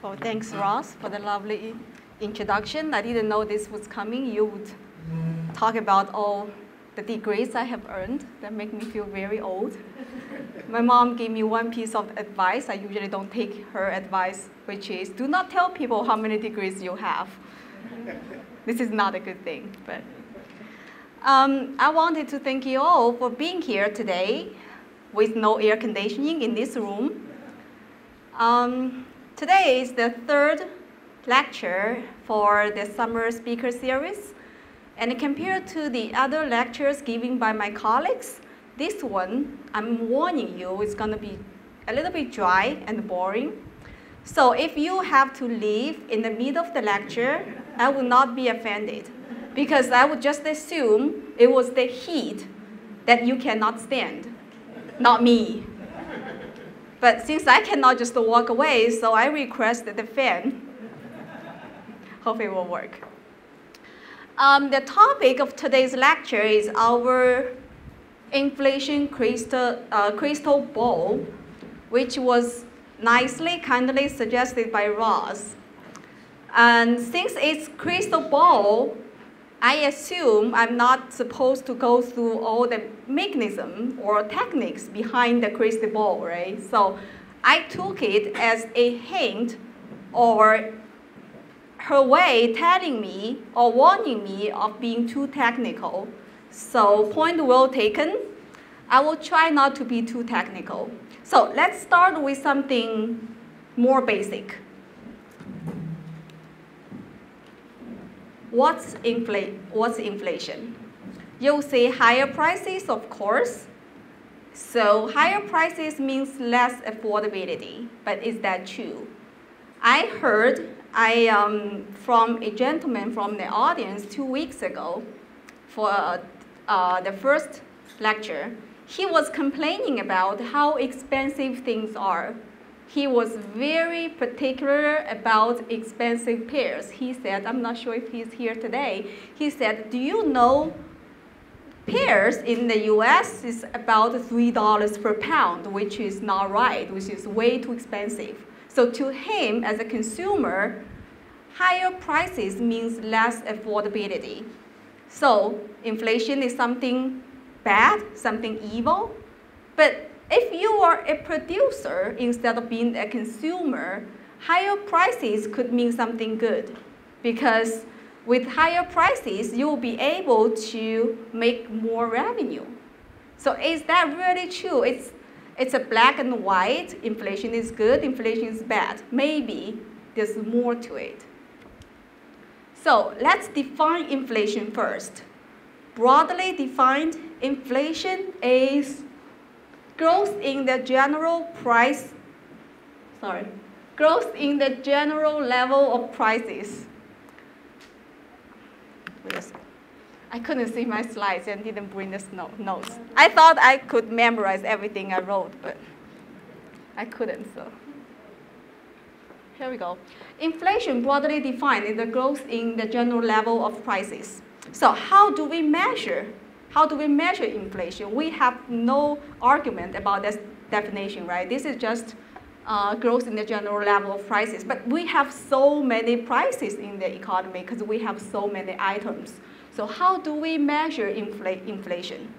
Well, thanks, Ross, for the lovely introduction. I didn't know this was coming. You would talk about all the degrees I have earned. That make me feel very old. My mom gave me one piece of advice. I usually don't take her advice, which is do not tell people how many degrees you have. This is not a good thing. But I wanted to thank you all for being here today with no air conditioning in this room. Today is the third lecture for the summer speaker series. And compared to the other lectures given by my colleagues, this one, I'm warning you, is going to be a little bit dry and boring. So if you have to leave in the middle of the lecture, I will not be offended, because I would just assume it was the heat that you cannot stand, not me. But since I cannot just walk away, so I requested the fan. Hope it will work. The topic of today's lecture is our inflation crystal ball, which was kindly suggested by Ross. And since it's crystal ball, I assume I'm not supposed to go through all the mechanism or techniques behind the crystal ball, right? So I took it as a hint or her way telling me or warning me of being too technical. So point well taken. I will try not to be too technical. So let's start with something more basic. What's inflation? You'll say higher prices, of course. So higher prices means less affordability, but is that true? I heard from a gentleman from the audience 2 weeks ago for the first lecture. He was complaining about how expensive things are. He was very particular about expensive pears. He said, I'm not sure if he's here today. He said, do you know pears in the US is about $3 per pound, which is not right, which is way too expensive. So to him, as a consumer, higher prices means less affordability. So inflation is something bad, something evil. But if you are a producer instead of being a consumer, higher prices could mean something good. Because with higher prices, you will be able to make more revenue. So is that really true? It's a black and white. Inflation is good, inflation is bad. Maybe there's more to it. So let's define inflation first. Broadly defined, inflation is growth in the general level of prices. I couldn't see my slides and didn't bring the notes. I thought I could memorize everything I wrote, but I couldn't, so. Here we go. Inflation, broadly defined, is the growth in the general level of prices. So how do we measure? How do we measure inflation? We have no argument about this definition, right? This is just growth in the general level of prices. But we have so many prices in the economy because we have so many items. So how do we measure inflation?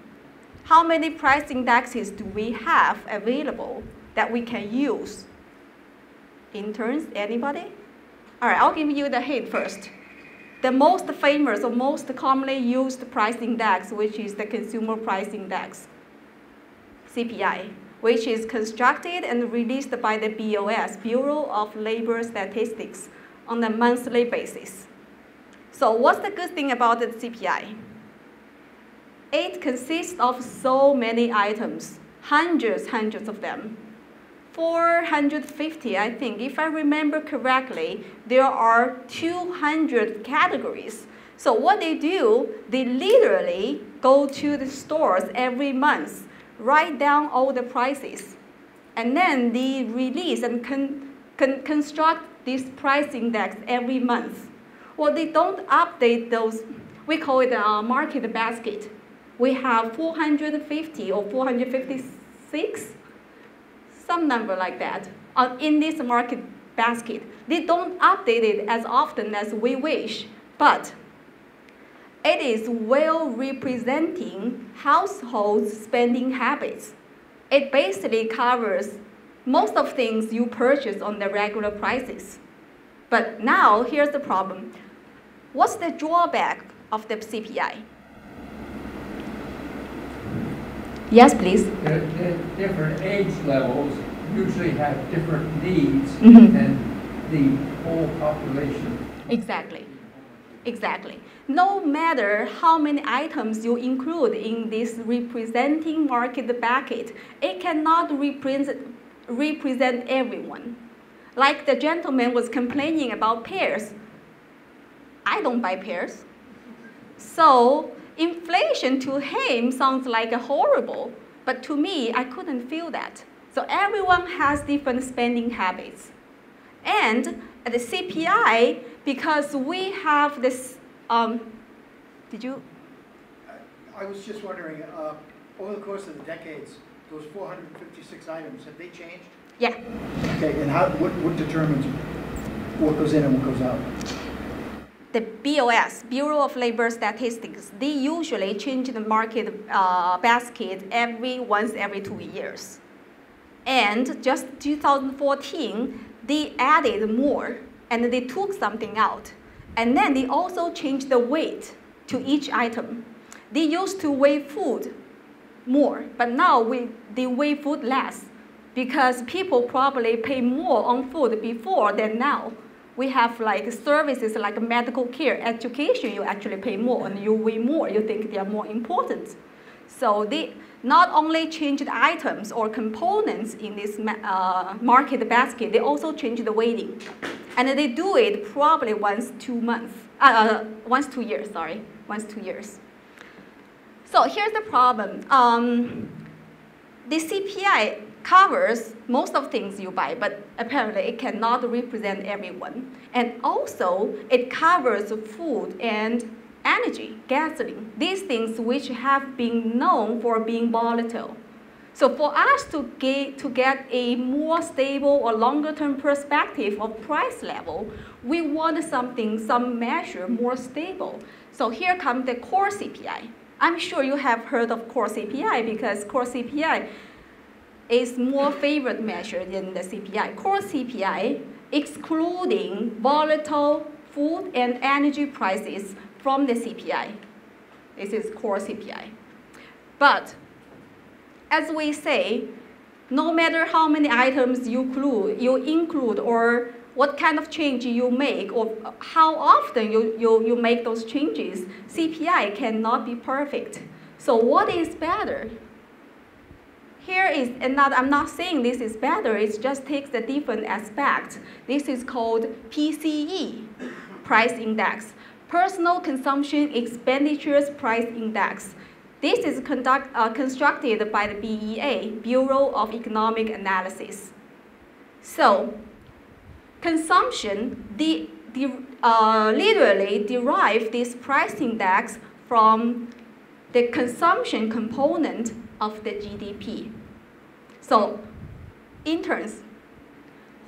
How many price indexes do we have available that we can use? Interns, anybody? All right, I'll give you the hint first. The most famous or most commonly used price index, which is the Consumer Price Index, CPI, which is constructed and released by the BOS, Bureau of Labor Statistics, on a monthly basis. So what's the good thing about the CPI? It consists of so many items, hundreds of them. 450, I think. If I remember correctly, there are 200 categories. So what they do, they literally go to the stores every month, write down all the prices, and then they release and construct this price index every month. Well, they don't update those. We call it a market basket. We have 450 or 456, some number like that, in this market basket. They don't update it as often as we wish, but it is well representing households' spending habits. It basically covers most of things you purchase on the regular prices. But now, here's the problem. What's the drawback of the CPI? Yes, please. Different age levels usually have different needs than the whole population. Exactly. Exactly. No matter how many items you include in this representing market basket, it cannot represent everyone. Like the gentleman was complaining about pears. I don't buy pears. So inflation to him sounds like horrible, but to me, I couldn't feel that. So everyone has different spending habits. And at the CPI, because we have this, did you? I was just wondering, over the course of the decades, those 456 items, have they changed? Yeah. Okay, and what determines what goes in and what goes out? The BOS, Bureau of Labor Statistics, they usually change the market basket once every 2 years. And just 2014, they added more, and they took something out. And then they also changed the weight to each item. They used to weigh food more, but now they weigh food less because people probably pay more on food before than now. We have like services like medical care, education, you actually pay more and you weigh more, you think they are more important. So they not only changed items or components in this market basket, they also change the weighting. And they do it probably once 2 years. So here's the problem. The CPI covers most of things you buy, but apparently it cannot represent everyone. And also, it covers food and energy, gasoline, these things which have been known for being volatile. So for us to get a more stable or longer-term perspective of price level, we want some measure more stable. So here comes the core CPI. I'm sure you have heard of core CPI because core CPI is more favored measure than the CPI. Core CPI, excluding volatile food and energy prices from the CPI. This is core CPI. But as we say, no matter how many items you include or what kind of change you make or how often you make those changes, CPI cannot be perfect. So what is better? Here is another, I'm not saying this is better, it just takes a different aspect. This is called PCE, Price Index, Personal Consumption Expenditures Price Index. This is constructed by the BEA, Bureau of Economic Analysis. So, consumption, literally derive this price index from the consumption component of the GDP. So, interns,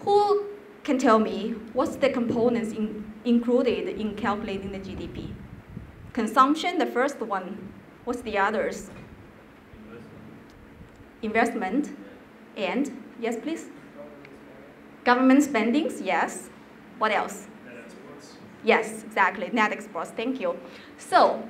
who can tell me what's the components included in calculating the GDP? Consumption, the first one. What's the others? Investment. And, yes, please? Government spendings, yes. What else? Net exports. Yes, exactly, net exports, thank you. So,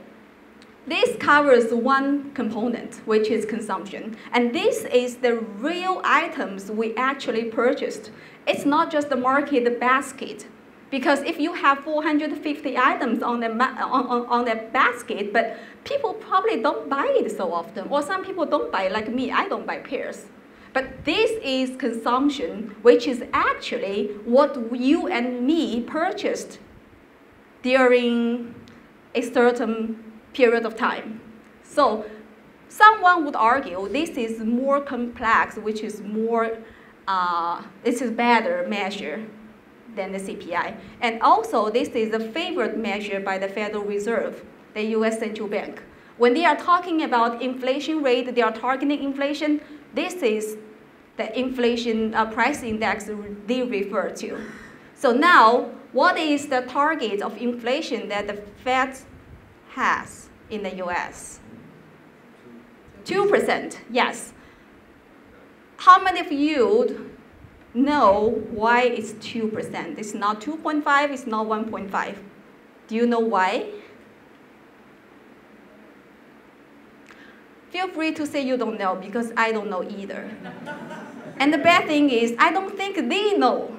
this covers one component, which is consumption. And this is the real items we actually purchased. It's not just the market basket. Because if you have 450 items on the basket, but people probably don't buy it so often, or some people don't buy, like me, I don't buy pears. But this is consumption, which is actually what you and me purchased during a certain period of time. So someone would argue this is more complex, which is more, this is better measure than the CPI. And also, this is a favored measure by the Federal Reserve, the US Central Bank. When they are talking about inflation rate, they are targeting inflation, this is the inflation price index they refer to. So now, what is the target of inflation that the Fed has in the US? 2%, yes. How many of you know why it's 2%? It's not 2.5, it's not 1.5. Do you know why? Feel free to say you don't know, because I don't know either. And the bad thing is, I don't think they know.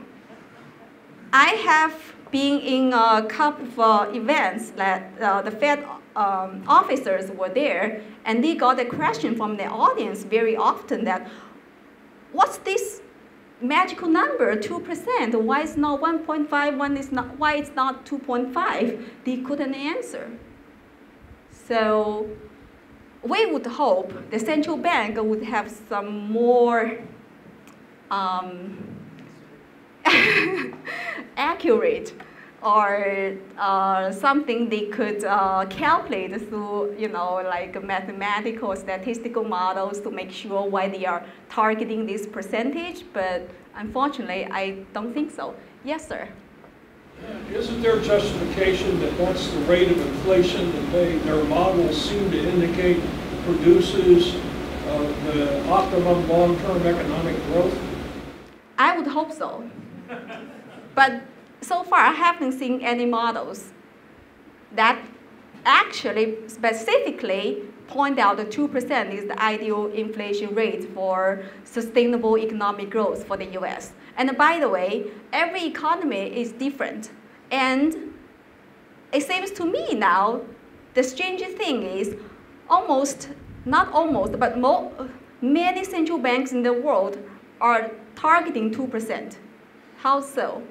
I have been in a couple of events that the Fed officers were there, and they got a question from the audience very often that, what's this magical number, 2%? Why it's not 1.5, why it's not 2.5? They couldn't answer. So we would hope the central bank would have some more accurate or something they could calculate through, like mathematical, statistical models to make sure why they are targeting this percentage. But unfortunately, I don't think so. Yes, sir. Isn't there justification that that's the rate of inflation that their models seem to indicate produces the optimum long-term economic growth? I would hope so. But so far, I haven't seen any models that actually specifically point out that 2% is the ideal inflation rate for sustainable economic growth for the US. And by the way, every economy is different. And it seems to me now, the strange thing is not almost, but many central banks in the world are targeting 2%. How so?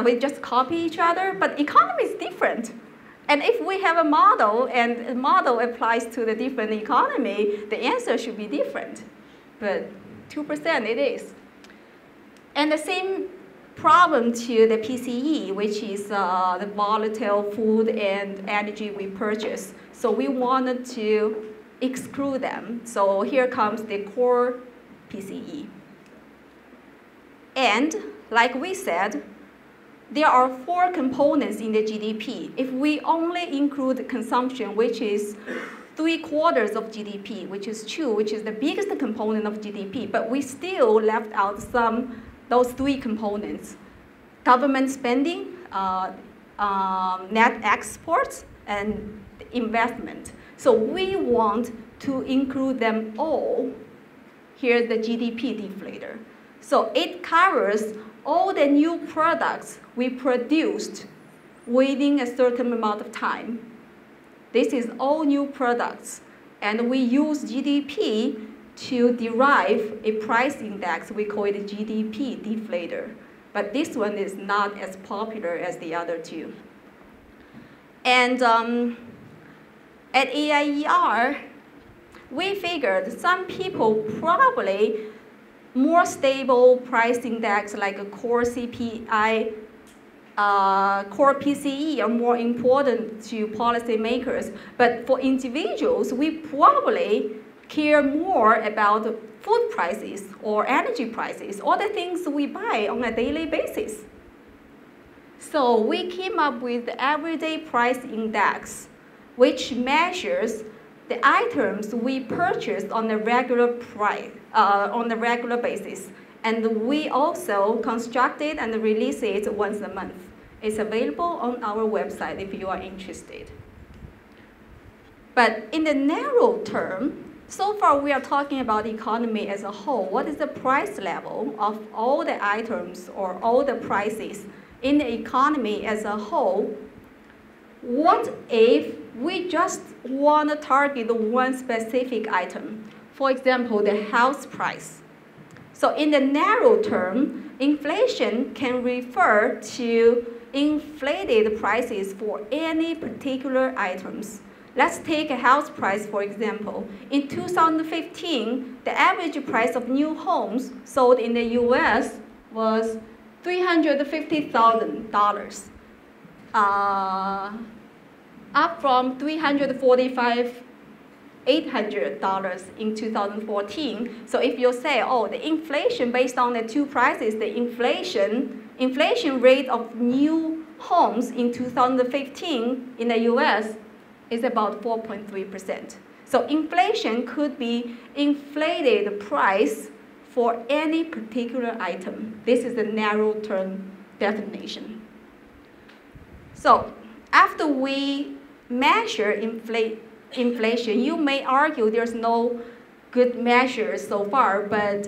We just copy each other, but economy is different. And if we have a model and the model applies to the different economy, the answer should be different. But 2% it is. And the same problem to the PCE, which is the volatile food and energy we purchase. So we wanted to exclude them. So here comes the core PCE. And like we said, there are 4 components in the GDP. If we only include consumption, which is 3/4 of GDP, which is true, which is the biggest component of GDP, but we still left out those 3 components: government spending, net exports, and investment. So we want to include them all. Here's the GDP deflator. So it covers all the new products we produced within a certain amount of time. This is all new products. And we use GDP to derive a price index. We call it a GDP deflator. But this one is not as popular as the other 2. And at AIER, we figured some people probably more stable price index like a core CPI, core PCE are more important to policymakers. But for individuals, we probably care more about food prices or energy prices, or the things we buy on a daily basis. So we came up with the everyday price index, which measures the items we purchase on a regular basis. And we also construct it and release it once a month. It's available on our website if you are interested. But in the narrow term, so far we are talking about the economy as a whole. What is the price level of all the items or all the prices in the economy as a whole? What if we just want to target one specific item? For example, the house price. So in the narrow term, inflation can refer to inflated prices for any particular items. Let's take a house price, for example. In 2015, the average price of new homes sold in the US was $350,000. Up from $345,000 $800 in 2014. So if you say, oh, the inflation based on the two prices, the inflation rate of new homes in 2015 in the US is about 4.3%. So inflation could be inflated price for any particular item. This is the narrow term definition. So after we measure inflation, you may argue there's no good measures so far, but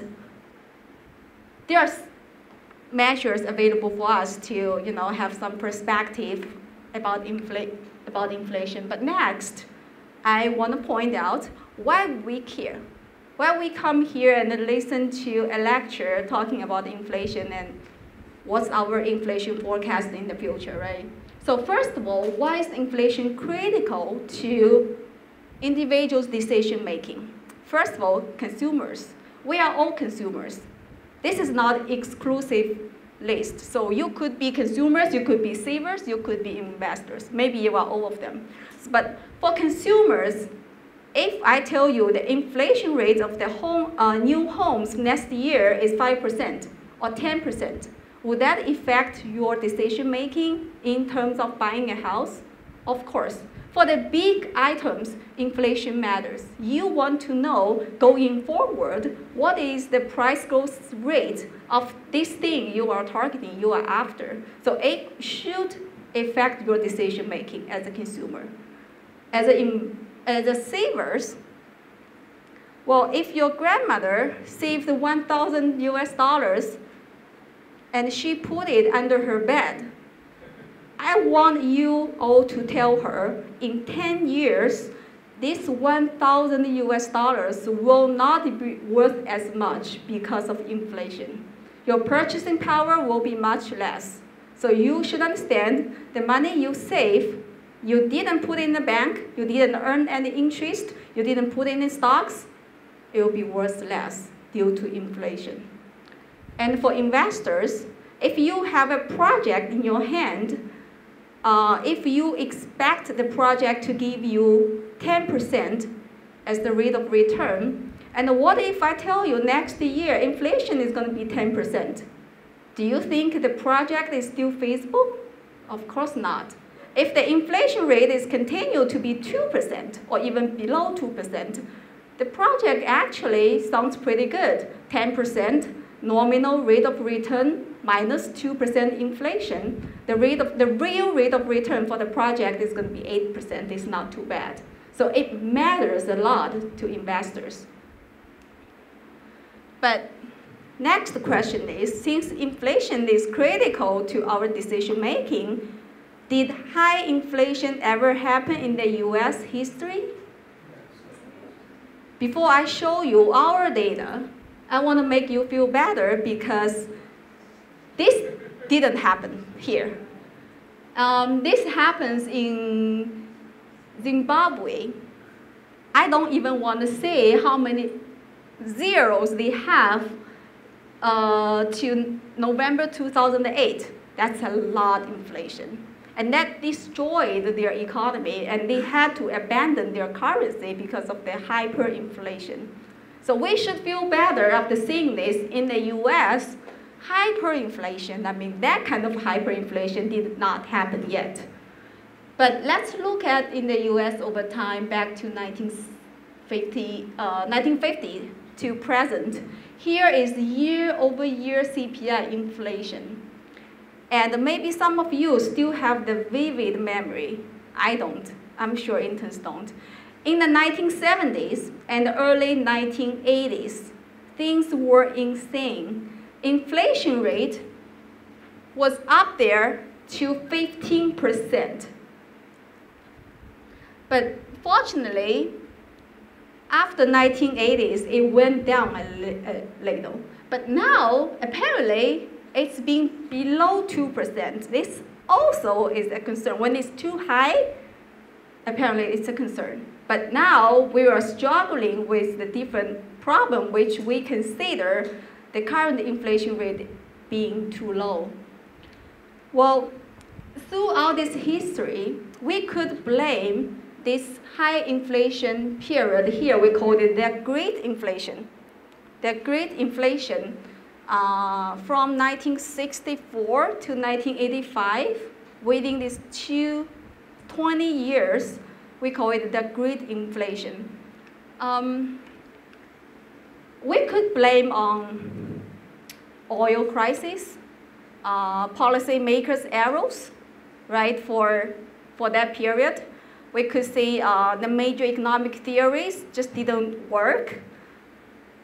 there's measures available for us to, have some perspective about inflation. But next, I want to point out why we care. Why we come here and listen to a lecture talking about inflation and what's our inflation forecast in the future, right? So first of all, why is inflation critical to individuals' decision making? First of all, consumers. We are all consumers. This is not exclusive list. So you could be consumers, you could be savers, you could be investors. Maybe you are all of them. But for consumers, if I tell you the inflation rate of the new homes next year is 5% or 10%, would that affect your decision making in terms of buying a house? Of course. For the big items, inflation matters. You want to know, going forward, what is the price growth rate of this thing you are targeting, you are after. So it should affect your decision making as a consumer. As a savers, well, if your grandmother saved 1,000 US dollars and she put it under her bed, I want you all to tell her in 10 years, this 1,000 US dollars will not be worth as much because of inflation. Your purchasing power will be much less. So you should understand the money you save, you didn't put in the bank, you didn't earn any interest, you didn't put in stocks, it will be worth less due to inflation. And for investors, if you have a project in your hand, if you expect the project to give you 10% as the rate of return, and what if I tell you next year inflation is going to be 10%? Do you think the project is still feasible? Of course not. If the inflation rate is continued to be 2% or even below 2%, the project actually sounds pretty good. 10% nominal rate of return minus 2% inflation. The real rate of return for the project is going to be 8%. It's not too bad. So it matters a lot to investors. But next question is, since inflation is critical to our decision making, did high inflation ever happen in the US history? Before I show you our data, I want to make you feel better because this didn't happen here. This happens in Zimbabwe. I don't even want to say how many zeros they have to November 2008. That's a lot of inflation. And that destroyed their economy, and they had to abandon their currency because of the hyperinflation. So we should feel better after seeing this. In the US, hyperinflation, I mean, that kind of hyperinflation did not happen yet. But let's look at in the US over time back to 1950 to present. Here is year-over-year CPI inflation. And maybe some of you still have the vivid memory. I don't. I'm sure interns don't. In the 1970s and early 1980s, things were insane. Inflation rate was up there to 15%. But fortunately, after 1980s, it went down a little. But now, apparently, it's been below 2%. This also is a concern. When it's too high, apparently it's a concern. But now we are struggling with the different problem which we consider the current inflation rate being too low. Well, throughout this history, we could blame this high inflation period here, we call it the Great Inflation. The Great Inflation from 1964 to 1985, within these 20 years, we call it the Great Inflation. We could blame on oil crisis, policymakers' errors, right, for that period. We could see the major economic theories just didn't work.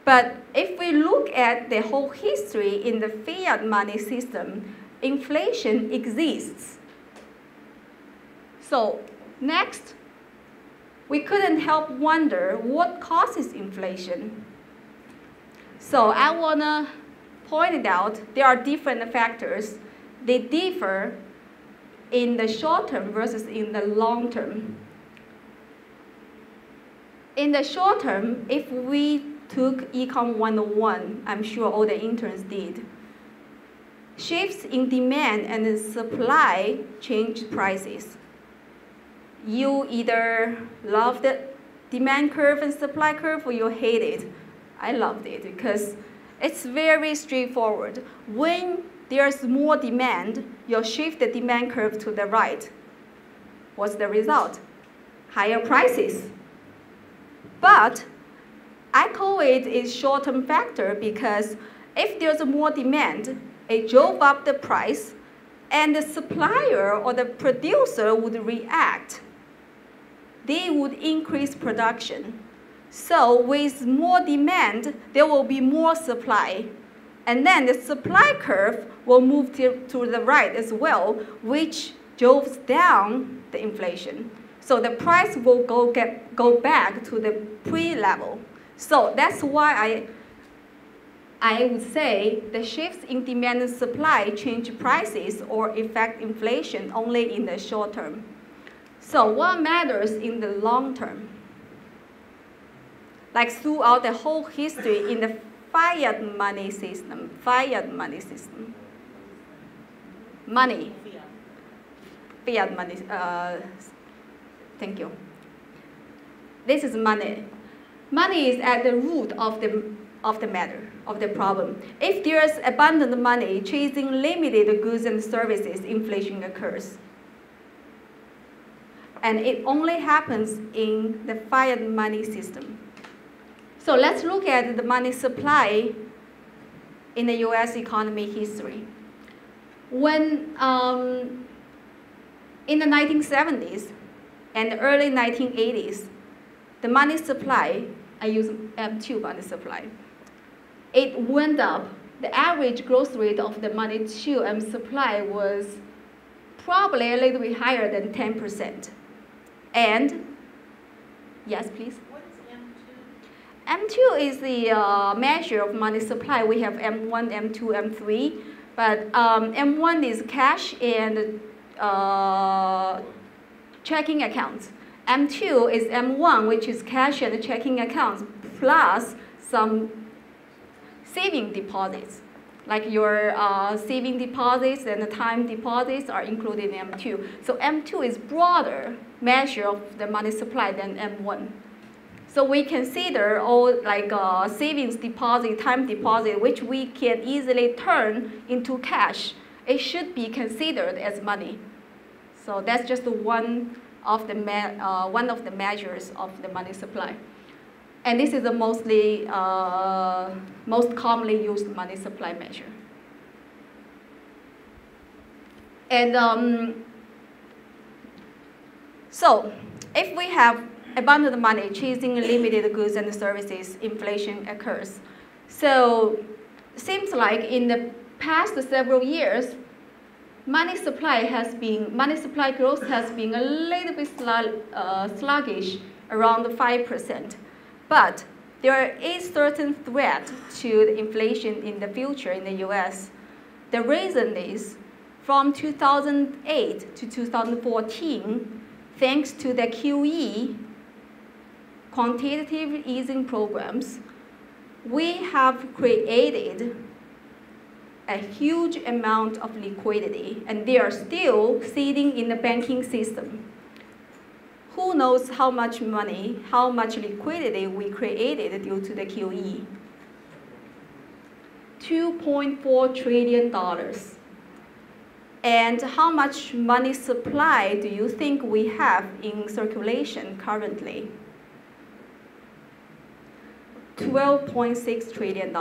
But if we look at the whole history in the fiat money system, inflation exists. So next, we couldn't help wonder what causes inflation. So I want to point it out, there are different factors. They differ in the short term versus in the long term. In the short term, if we took Econ 101, I'm sure all the interns did, shifts in demand and supply change prices. You either love the demand curve and supply curve or you hate it. I loved it because it's very straightforward. When there's more demand, you shift the demand curve to the right. What's the result? Higher prices. But I call it a short-term factor because if there's more demand, it drove up the price, and the supplier or the producer would react. They would increase production. So with more demand, there will be more supply. And then the supply curve will move to the right as well, which drives down the inflation. So the price will go back to the pre-level. So that's why I would say the shifts in demand and supply change prices or affect inflation only in the short term. So what matters in the long term? Like throughout the whole history in the fiat money system, fiat money, thank you. This is money. Money is at the root of the matter, of the problem. If there's abundant money chasing limited goods and services, inflation occurs. And it only happens in the fiat money system. So let's look at the money supply in the US economy history. When in the 1970s and early 1980s, the money supply, I use M2 money supply, it went up. The average growth rate of the money supply was probably a little bit higher than 10%. And, yes, please? What is M2? M2 is the measure of money supply. We have M1, M2, M3, but M1 is cash and checking accounts. M2 is M1, which is cash and checking accounts, plus some saving deposits. Like your saving deposits and the time deposits are included in M2. So M2 is broader measure of the money supply than M1. So we consider all like savings deposit, time deposit, which we can easily turn into cash. It should be considered as money. So that's just one of the measures of the money supply. And this is the most commonly used money supply measure. And so if we have abundant money chasing limited goods and services, inflation occurs. So it seems like in the past several years, money supply growth has been a little bit sluggish, around 5%. But there is certain threat to the inflation in the future in the US. The reason is from 2008 to 2014, thanks to the QE, quantitative easing programs, we have created a huge amount of liquidity, and they are still sitting in the banking system. Who knows how much money, how much liquidity we created due to the QE? $2.4 trillion. And how much money supply do you think we have in circulation currently? $12.6 trillion.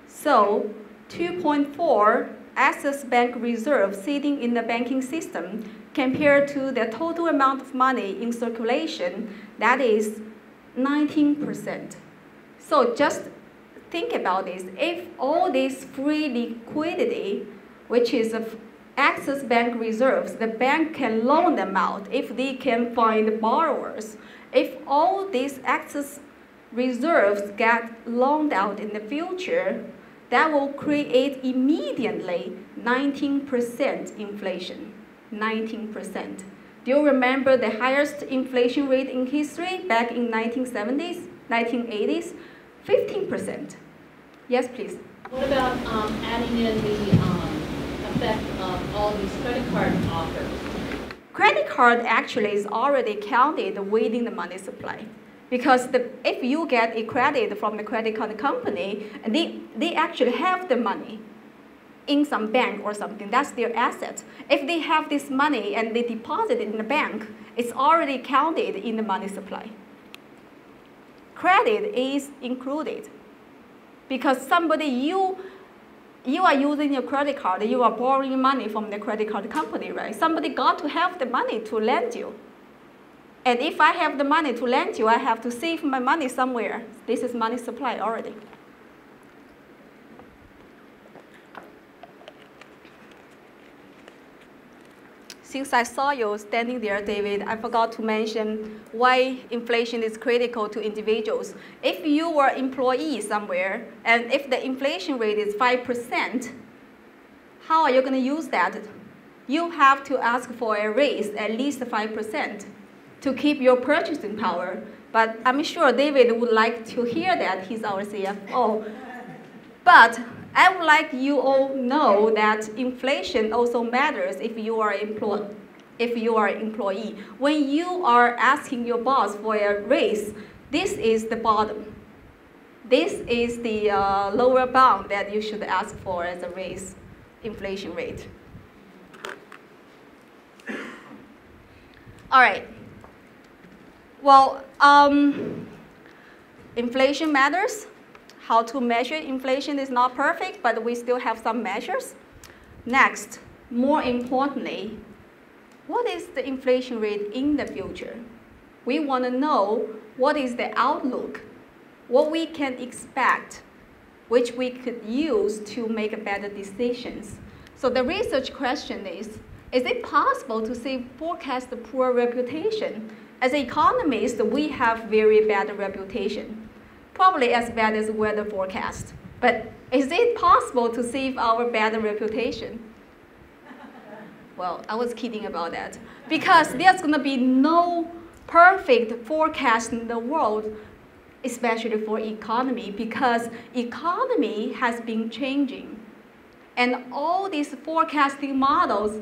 So 2.4 excess bank reserve sitting in the banking system compared to the total amount of money in circulation, that is 19%. So just think about this. If all this free liquidity, which is excess bank reserves, the bank can loan them out if they can find borrowers. If all these excess reserves get loaned out in the future, that will create immediately 19% inflation. 19%. Do you remember the highest inflation rate in history back in 1970s, 1980s? 15%. Yes, please. What about adding in the effect of all these credit card offers? Credit card actually is already counted within the money supply. Because if you get a credit from the credit card company, and they actually have the money in some bank or something, that's their asset. If they have this money and they deposit it in the bank, it's already counted in the money supply. Credit is included. Because somebody, you are using your credit card, you are borrowing money from the credit card company, right? Somebody got to have the money to lend you. And if I have the money to lend you, I have to save my money somewhere. This is money supply already. Since I saw you standing there, David, I forgot to mention why inflation is critical to individuals. If you were an employee somewhere, and if the inflation rate is 5%, how are you going to use that? You have to ask for a raise at least 5%. To keep your purchasing power. But I'm sure David would like to hear that. He's our CFO. But I would like you all know that inflation also matters if you are an employee. When you are asking your boss for a raise, this is the bottom. This is the lower bound that you should ask for as a raise, inflation rate. All right. Well, inflation matters. How to measure inflation is not perfect, but we still have some measures. Next, more importantly, what is the inflation rate in the future? We want to know what is the outlook, what we can expect, which we could use to make better decisions. So the research question is it possible to say forecast the poor reputation? As economists, we have very bad reputation, probably as bad as weather forecast. But is it possible to save our bad reputation? Well, I was kidding about that. Because there's going to be no perfect forecast in the world, especially for economy, because economy has been changing. And all these forecasting models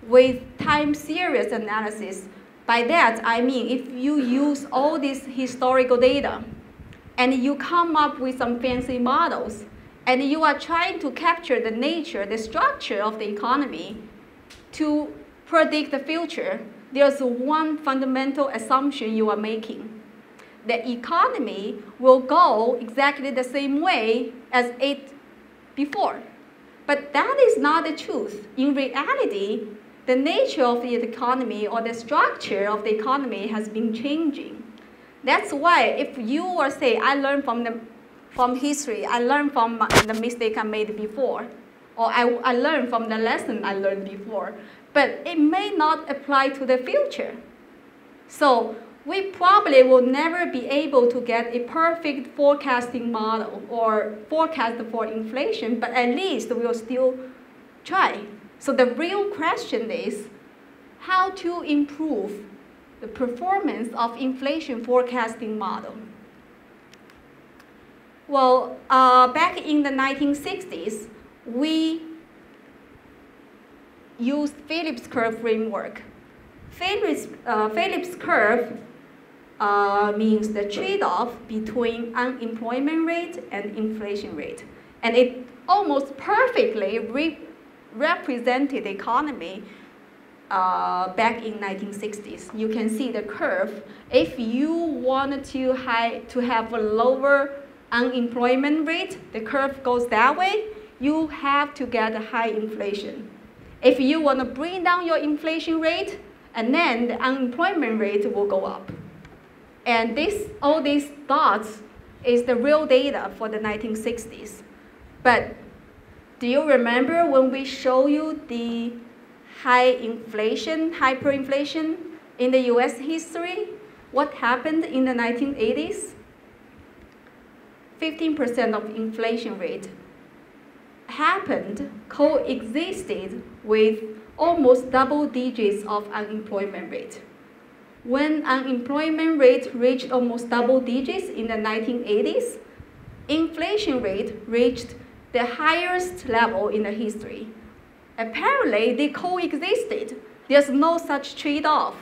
with time series analysis, by that, I mean if you use all this historical data and you come up with some fancy models and you are trying to capture the nature, the structure of the economy to predict the future, there's one fundamental assumption you are making. The economy will go exactly the same way as it before. But that is not the truth. In reality, the nature of the economy or the structure of the economy has been changing. That's why if you were say, I learned from history, I learned from the mistake I made before, or I learned from the lesson I learned before, but it may not apply to the future. So we probably will never be able to get a perfect forecasting model or forecast for inflation, but at least we'll still try. So the real question is how to improve the performance of inflation forecasting model. Well, back in the 1960s, we used Phillips Curve framework. Phillips curve means the trade-off between unemployment rate and inflation rate. And it almost perfectly represented the economy back in 1960s. You can see the curve. If you wanted to have a lower unemployment rate, the curve goes that way, you have to get a high inflation. If you want to bring down your inflation rate, and then the unemployment rate will go up. And all these dots is the real data for the 1960s. But do you remember when we show you the high inflation, hyperinflation in the US history? What happened in the 1980s? 15% of inflation rate happened, coexisted with almost double digits of unemployment rate. When unemployment rate reached almost double digits in the 1980s, inflation rate reached the highest level in the history. Apparently, they coexisted. There's no such trade-off.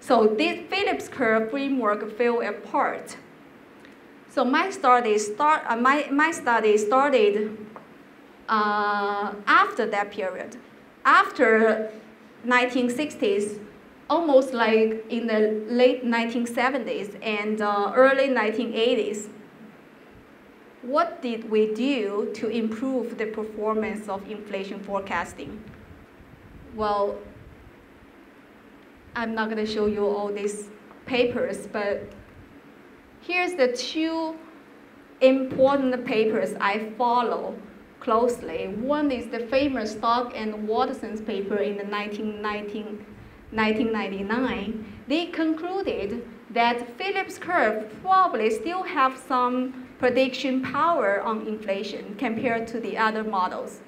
So this Phillips curve framework fell apart. So my study started after that period. After 1960s, almost like in the late 1970s and early 1980s, what did we do to improve the performance of inflation forecasting? Well, I'm not going to show you all these papers, but here's the two important papers I follow closely. One is the famous Stock and Watterson's paper in the 1999. They concluded that Phillips curve probably still have some prediction power on inflation compared to the other models.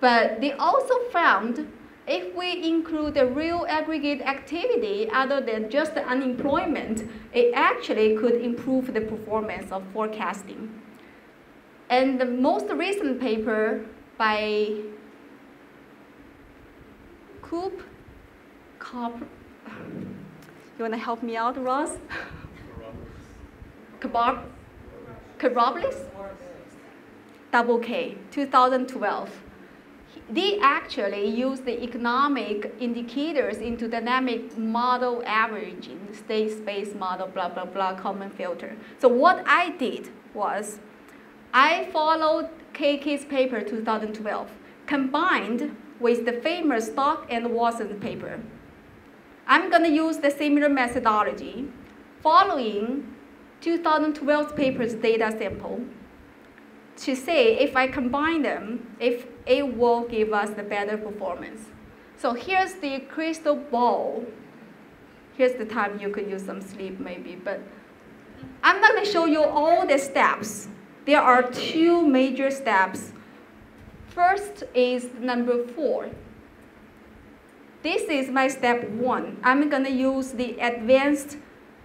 But they also found if we include the real aggregate activity other than just the unemployment, it actually could improve the performance of forecasting. And the most recent paper by Coop, you want to help me out, Ross? Karoblis? Double K, 2012. They actually use the economic indicators into dynamic model averaging, state space model, blah, blah, blah, common filter. So what I did was I followed KK's paper 2012, combined with the famous Stock and Watson paper. I'm going to use the similar methodology, following 2012 paper's data sample, to say if I combine them, if it will give us the better performance. So here's the crystal ball. Here's the time you could use some sleep maybe, but I'm not going to show you all the steps. There are two major steps. First is number 4. This is my step 1. I'm going to use the advanced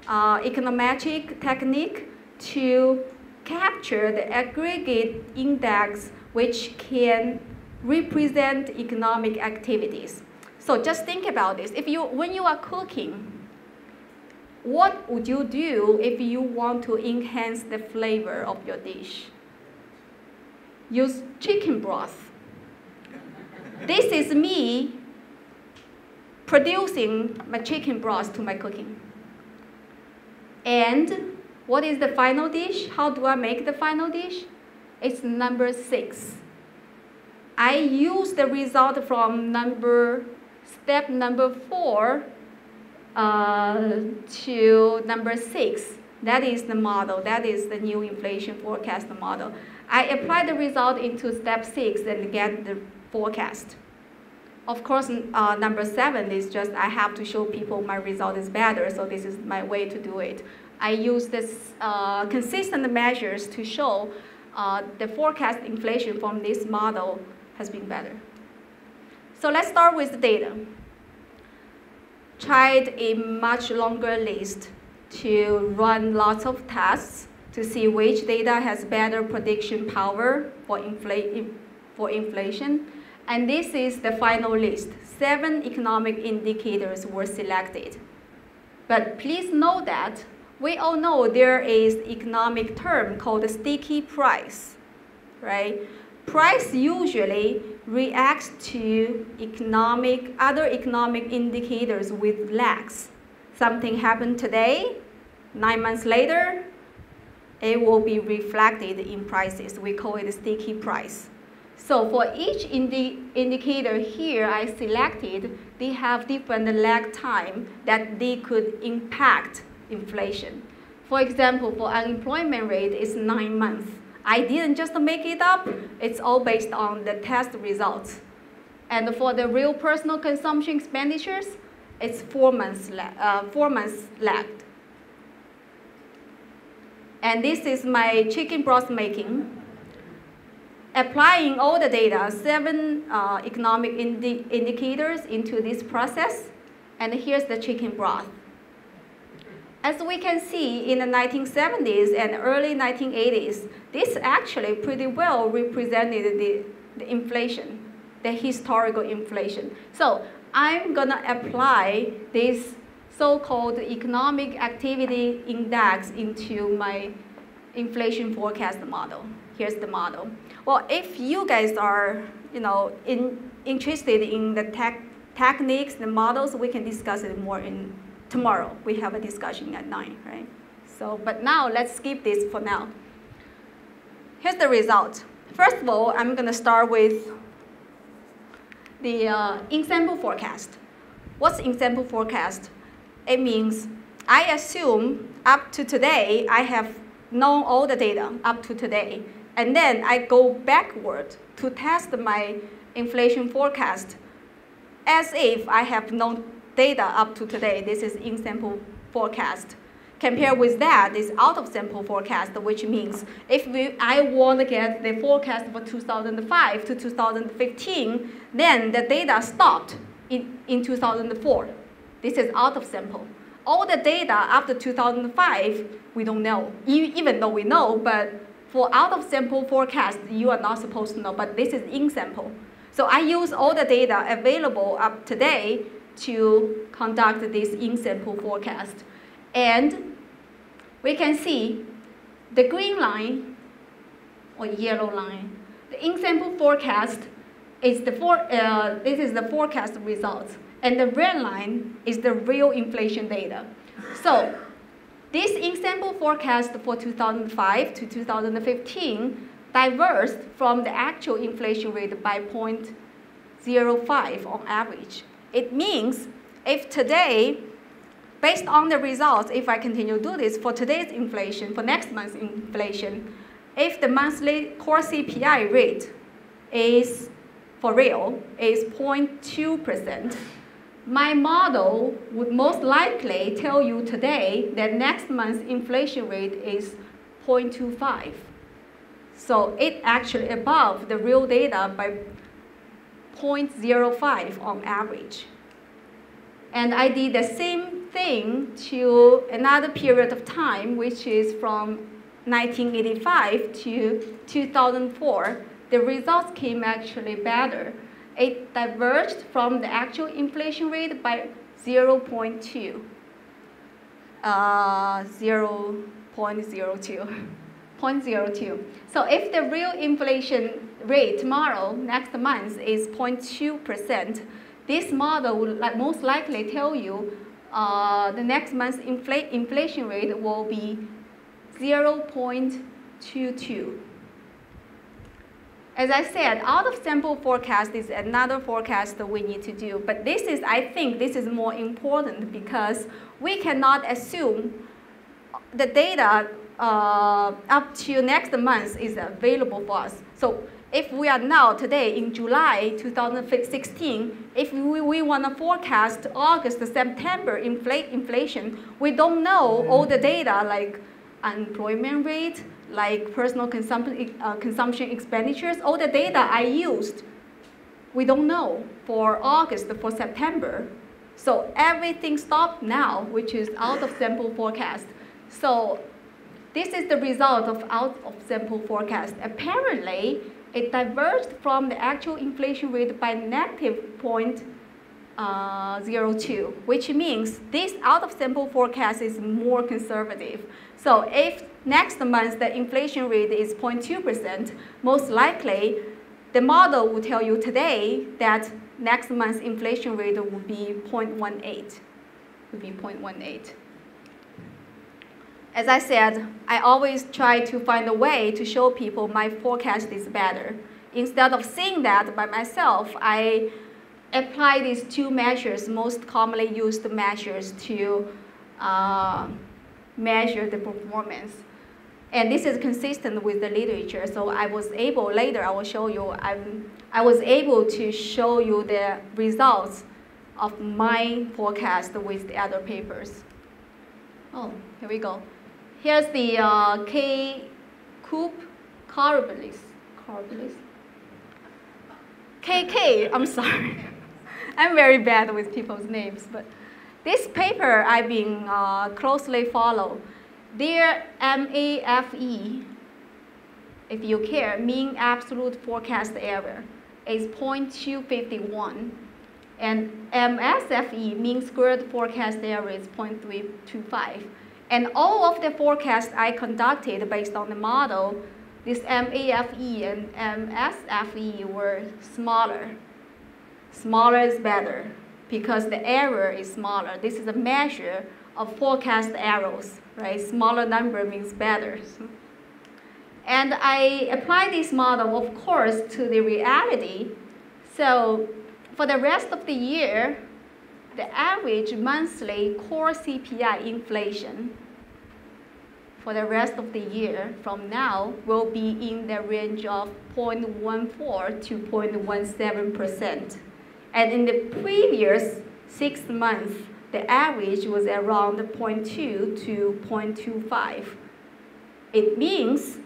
econometric technique to capture the aggregate index which can represent economic activities. So just think about this. When you are cooking, what would you do if you want to enhance the flavor of your dish? Use chicken broth. This is me producing my chicken broth to my cooking. And what is the final dish? How do I make the final dish? It's number 6. I use the result from step number 4 to number 6. That is the model. That is the new inflation forecast model. I apply the result into step 6 and get the forecast. Of course, number 7 is just I have to show people my result is better, so this is my way to do it. I use this consistent measures to show the forecast inflation from this model has been better. So let's start with the data. Tried a much longer list to run lots of tests to see which data has better prediction power for inflation. And this is the final list. 7 economic indicators were selected. But please know that we all know there is economic term called sticky price, right? Price usually reacts to other economic indicators with lags. Something happened today, 9 months later, it will be reflected in prices. We call it a sticky price. So for each indicator here I selected, they have different lag time that they could impact inflation. For example, for unemployment rate, it's 9 months. I didn't just make it up. It's all based on the test results. And for the real personal consumption expenditures, it's 4 months lagged. And this is my chicken broth making. Applying all the data, 7 economic indicators into this process, and here's the chicken broth. As we can see in the 1970s and early 1980s, this actually pretty well represented the inflation, the historical inflation. So I'm gonna apply this so-called economic activity index into my inflation forecast model. Here's the model. Well, if you guys are, interested in the techniques, the models, we can discuss it more tomorrow. We have a discussion at 9, right? So, but now let's skip this for now. Here's the result. First of all, I'm gonna start with the in-sample forecast. What's in-sample forecast? It means I assume up to today, I have known all the data up to today. And then I go backward to test my inflation forecast as if I have known data up to today. This is in-sample forecast. Compared with that is out-of-sample forecast, which means if I want to get the forecast for 2005 to 2015, then the data stopped in 2004. This is out-of-sample. All the data after 2005, we don't know, even though we know, but for out-of-sample forecast, you are not supposed to know, but this is in-sample. So I use all the data available up today to conduct this in-sample forecast. And we can see the green line or yellow line. The in-sample forecast is this is the forecast results. And the red line is the real inflation data. So this in-sample forecast for 2005 to 2015 diverged from the actual inflation rate by 0.05 on average. It means if today, based on the results, if I continue to do this for today's inflation, for next month's inflation, if the monthly core CPI rate is, for real, is 0.2%, my model would most likely tell you today that next month's inflation rate is 0.25. So it actually above the real data by 0.05 on average. And I did the same thing to another period of time, which is from 1985 to 2004. The results came actually better. It diverged from the actual inflation rate by 0.02. 0.02. So if the real inflation rate tomorrow, next month, is 0.2%, this model will most likely tell you the next month's inflation rate will be 0.22. As I said, out-of-sample forecast is another forecast that we need to do. But this is, I think this is more important because we cannot assume the data up to next month is available for us. So if we are now, today, in July 2016, if we want to forecast August, September inflation, we don't know all the data like unemployment rate, like personal consumption expenditures, all the data I used, we don't know for August, for September. So everything stopped now, which is out-of-sample forecast. So this is the result of out-of-sample forecast. Apparently, it diverged from the actual inflation rate by negative 0.02, which means this out-of-sample forecast is more conservative. So if next month the inflation rate is 0.2%, most likely the model will tell you today that next month's inflation rate will be 0.18. As I said, I always try to find a way to show people my forecast is better. Instead of seeing that by myself, I apply these two measures, most commonly used measures to measure the performance. And this is consistent with the literature, so I was able, later I will show you, I was able to show you the results of my forecast with the other papers. Oh, here we go. Here's the K-Coop Carbolis. KK, I'm sorry. I'm very bad with people's names, but this paper I've been closely followed. Their MAFE, if you care, mean absolute forecast error, is 0.251. And MSFE, mean squared forecast error, is 0.325. And all of the forecasts I conducted based on the model, this MAFE and MSFE were smaller. Smaller is better because the error is smaller. This is a measure of forecast errors, right? Smaller number means better. And I apply this model, of course, to the reality. So for the rest of the year, the average monthly core CPI inflation for the rest of the year from now will be in the range of 0.14 to 0.17%. And in the previous 6 months, the average was around 0.2 to 0.25. It means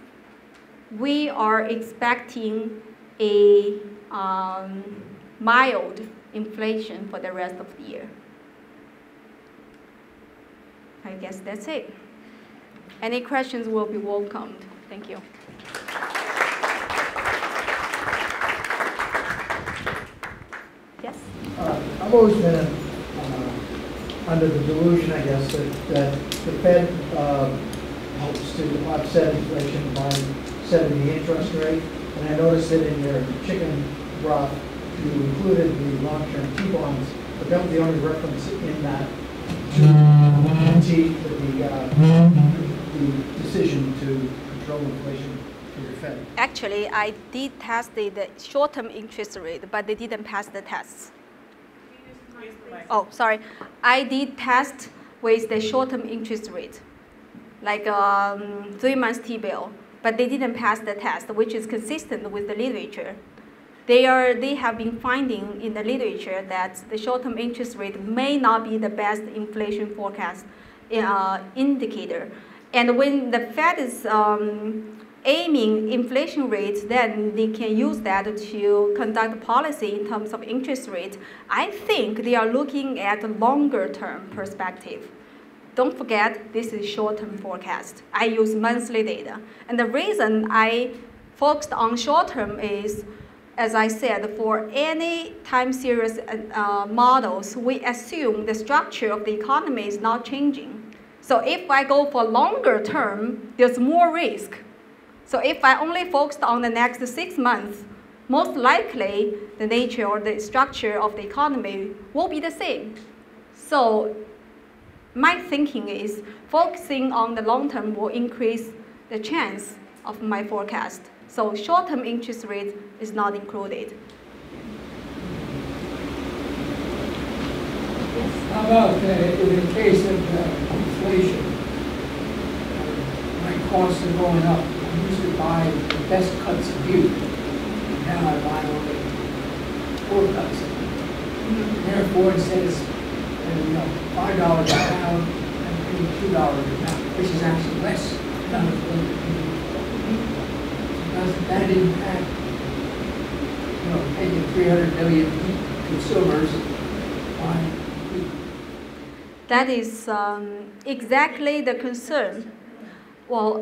we are expecting a mild inflation for the rest of the year. I guess that's it. Any questions will be welcomed. Thank you. Yes? I've always been under the delusion, I guess, that the Fed helps to offset inflation by setting the interest rate. And I noticed that in your chicken broth, you included the long-term T-bonds, but that was the only reference in that to the decision to control inflation for the Fed. Actually, I did test the short-term interest rate, but they didn't pass the test. Oh, sorry. I did test with the short-term interest rate, like 3 months T-bill, but they didn't pass the test, which is consistent with the literature. They have been finding in the literature that the short-term interest rate may not be the best inflation forecast indicator. And when the Fed is aiming inflation rates, then they can use that to conduct policy in terms of interest rate. I think they are looking at a longer-term perspective. Don't forget, this is short-term forecast. I use monthly data. And the reason I focused on short-term is, as I said, for any time series models, we assume the structure of the economy is not changing. So if I go for longer term, there's more risk. So if I only focused on the next 6 months, most likely the nature or the structure of the economy will be the same. So my thinking is focusing on the long term will increase the chance of my forecast. So short-term interest rate is not included. How about in the case of inflation? My costs are going up. I used to buy the best cuts of beef. Now I buy only 4 cuts. Therefore, instead of $5 a pound, I'm paying $2 a pound, which is actually less than does that impact, taking 300 million consumers buying wheat? That is exactly the concern. Well,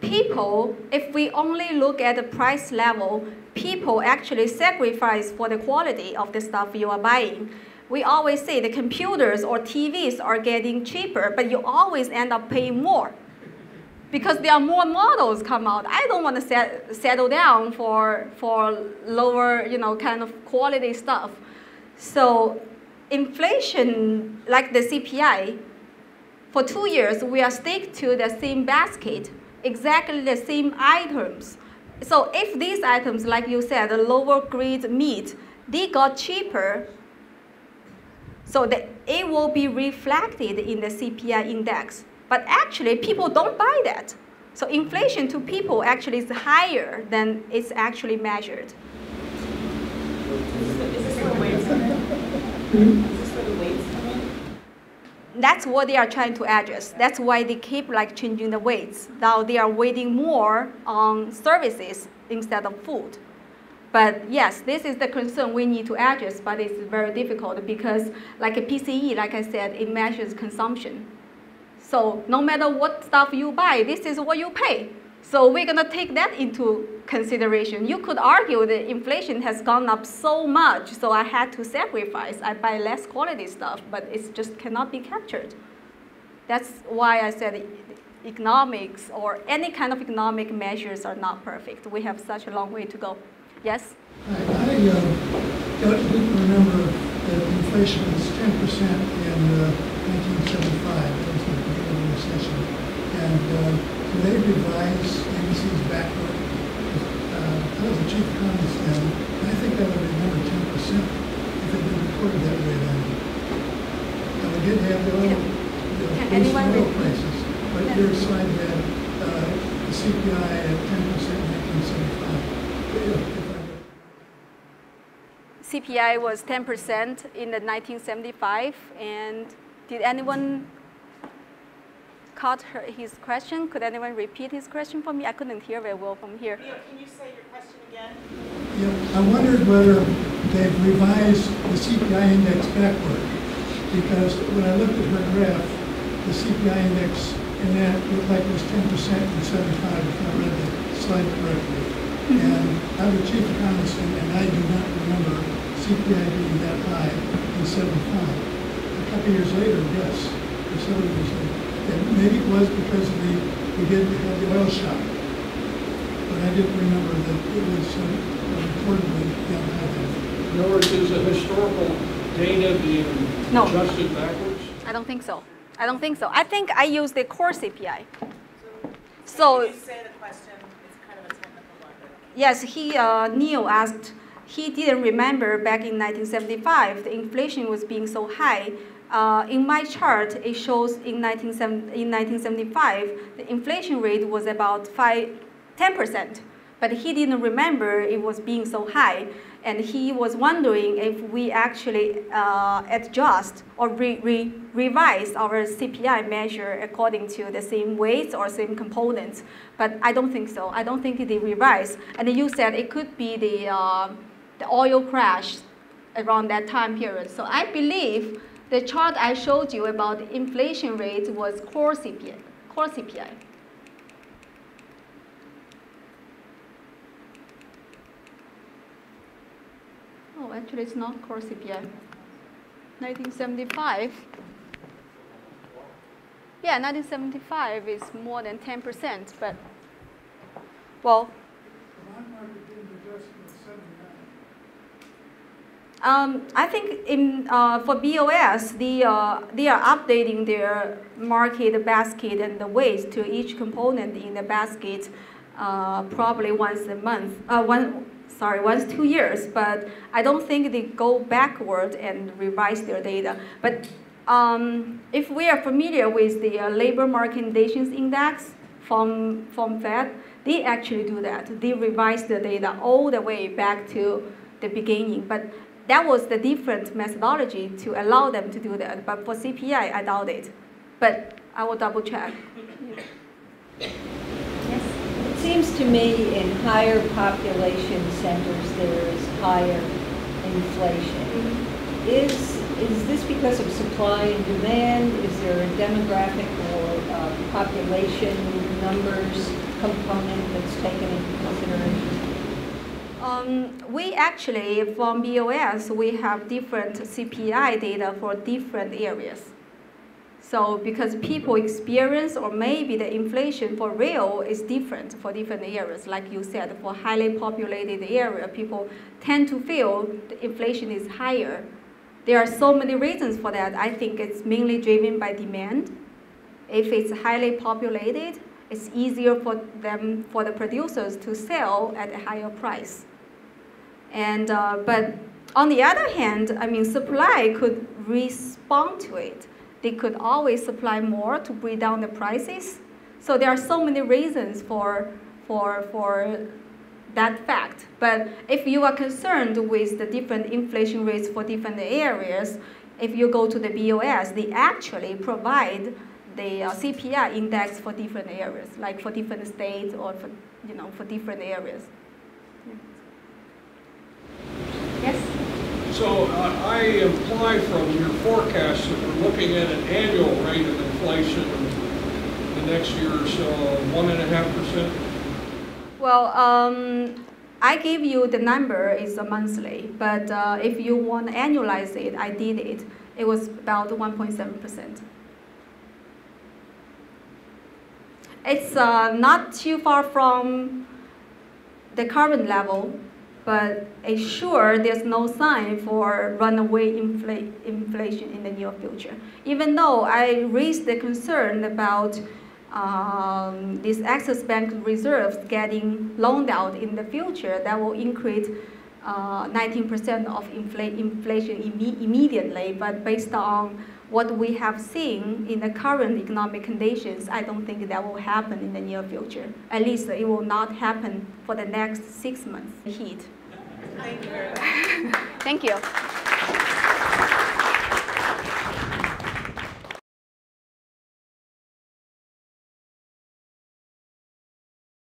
people, if we only look at the price level, people actually sacrifice for the quality of the stuff you are buying. We always say the computers or TVs are getting cheaper, but you always end up paying more because there are more models come out. I don't want to settle down for lower, kind of quality stuff. So inflation, like the CPI, for 2 years, we are stick to the same basket, exactly the same items. So if these items, like you said, the lower grade meat, they got cheaper, so it will be reflected in the CPI index. But actually, people don't buy that. So inflation to people actually is higher than it's actually measured. Is this for weights? Is this for the weights? That's what they are trying to address. That's why they keep changing the weights. Now they are weighting more on services instead of food. But yes, this is the concern we need to address, but it's very difficult because like a PCE, like I said, it measures consumption. So no matter what stuff you buy, this is what you pay. So we're going to take that into consideration. You could argue that inflation has gone up so much, so I had to sacrifice. I buy less quality stuff, but it just cannot be captured. That's why I said economics or any kind of economic measures are not perfect. We have such a long way to go. Yes? I didn't remember that inflation was 10% in 1975. That was the beginning of the recession. And do they revise indices backward? I was a chief economist then, and I think I would remember 10% if it had been recorded that way then. And we did have the oil prices, but your slide had the CPI at 10% in 1975. CPI was 10% in the 1975, and did anyone caught his question? Could anyone repeat his question for me? I couldn't hear very well from here. Can you say your question again? Yeah, I wondered whether they've revised the CPI index backward, because when I looked at her graph, the CPI index in that looked like it was 10% in 75, if I read the slide correctly. And I'm the chief economist, and I do not remember CPI being that high in 75. A couple years later, yes, or several years later. And maybe it was because of we did have the oil shock, but I didn't remember that it was reportedly that high. In other words, is the historical data being adjusted backwards? I don't think so. I don't think so. I think I use the core CPI. So Can you say the question? It's kind of a technical one. yes, Neil asked, he didn't remember back in 1975, the inflation was being so high. In my chart, it shows in 1975, the inflation rate was about 10%, but he didn't remember it was being so high. And he was wondering if we actually adjust or revise our CPI measure according to the same weights or same components. But I don't think so. I don't think they revise. And you said it could be the oil crash around that time period. So I believe the chart I showed you about the inflation rate was core CPI. Core CPI. Oh, actually, it's not core CPI. 1975. Yeah, 1975 is more than 10%, but, well. I think for BOS, they are updating their market basket and the weights to each component in the basket probably once a month, once 2 years. But I don't think they go backward and revise their data. But if we are familiar with the labor market conditions index from Fed, they actually do that. They revise the data all the way back to the beginning. But that was the different methodology to allow them to do that. But for CPI, I doubt it. But I will double check. Yes. It seems to me in higher population centers there is higher inflation. Is this because of supply and demand? Is there a demographic or population numbers component that's taken into consideration? We actually, from BOS, we have different CPI data for different areas. So because people experience, or maybe the inflation for real is different for different areas. Like you said, for highly populated area, people tend to feel the inflation is higher. There are so many reasons for that. I think it's mainly driven by demand. If it's highly populated, it's easier for them, for the producers to sell at a higher price. And, but on the other hand, I mean, supply could respond to it. They could always supply more to bring down the prices. So there are so many reasons for that fact. But if you are concerned with the different inflation rates for different areas, if you go to the BOS, they actually provide the CPI index for different areas, like for different states or for, for different areas. Yes? So I imply from your forecast that we're looking at an annual rate of inflation the next year or so, 1.5%? Well, I gave you the number is a monthly, but if you want to annualize it, I did it. It was about 1.7%. It's not too far from the current level, but it's sure there's no sign for runaway inflation in the near future. Even though I raised the concern about these excess bank reserves getting loaned out in the future, that will increase 19% of inflation immediately, but based on what we have seen in the current economic conditions, I don't think that will happen in the near future. At least it will not happen for the next 6 months. Heat. Thank you. Thank you.